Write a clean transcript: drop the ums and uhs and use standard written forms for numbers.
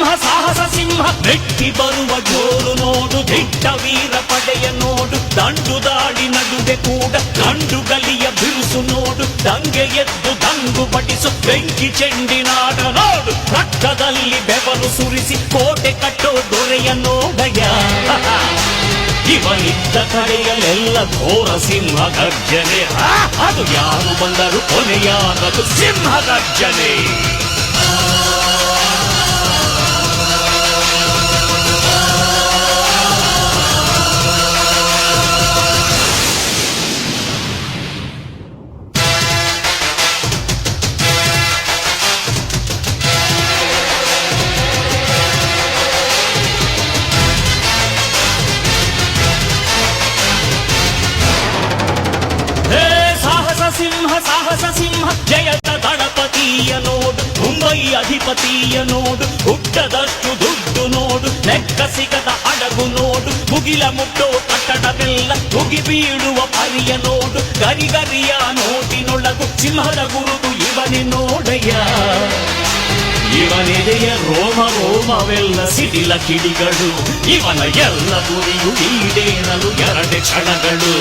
ಸಿಂಹ ಸಾಹಸ ಸಿಂಹ ಮೆಟ್ಟಿ ಬರುವ ಜೋರು ನೋಡು ದಿಟ್ಟ ವೀರ ಪಡೆಯ ನೋಡು ದಂಡು ದಾಳಿ ನಡುವೆ ಕೂಡ ಗಂಡು ಗಲಿಯ ಬಿರುಸು ನೋಡು ದಂಗೆ ಎದ್ದು ದಂಗು ಬಡಿಸು ಬೆಂಕಿ ಚೆಂಡಿನಾಡ ನೋಡು ರಕ್ತದಲ್ಲಿ ಬೆವರು ಸುರಿಸಿ ಕೋಟೆ ಕಟ್ಟೋ ದೊರೆಯ ನೋಡಯ್ಯ ಇವನಿದ್ದ ಕಡೆಯಲ್ಲೆಲ್ಲ ಘೋರ ಸಿಂಹ ಗರ್ಜನೆ ಅದು ಯಾರು ಬಂದರು ಕೊನೆಯಾಗದು ಸಿಂಹ ಗರ್ಜನೆ ಸಿಂಹ ಸಾಹಸ ಸಿಂಹ ಜಯದ ದಳಪತಿಯ ನೋಡು ಮುಂಬೈ ಅಧಿಪತಿಯ ನೋಡು ಹುಟ್ಟದಷ್ಟು ದುಡ್ಡು ನೋಡು ಲೆಕ್ಕ ಸಿಗದ ಹಡಗು ನೋಡು ಮುಗಿಲ ಮುಟ್ಟೋ ಕಟ್ಟಡವೆಲ್ಲ ಮುಗಿ ಬೀಳುವ ಪರಿಯ ನೋಡು ಗರಿಗರಿಯ ನೋಟಿನೊಳಗು ಸಿಂಹದ ಗುರುತು ಇವನೇ ನೋಡಯ್ಯ ಇವನೆದೆಯ ರೋಮ ರೋಮವೆಲ್ಲ ಸಿಡಿಲ ಕಿಡಿಗಳು ಇವನ ಎಲ್ಲ ಗುರಿಯು ಈಡೇರಲು 2 ಕ್ಷಣಗಳು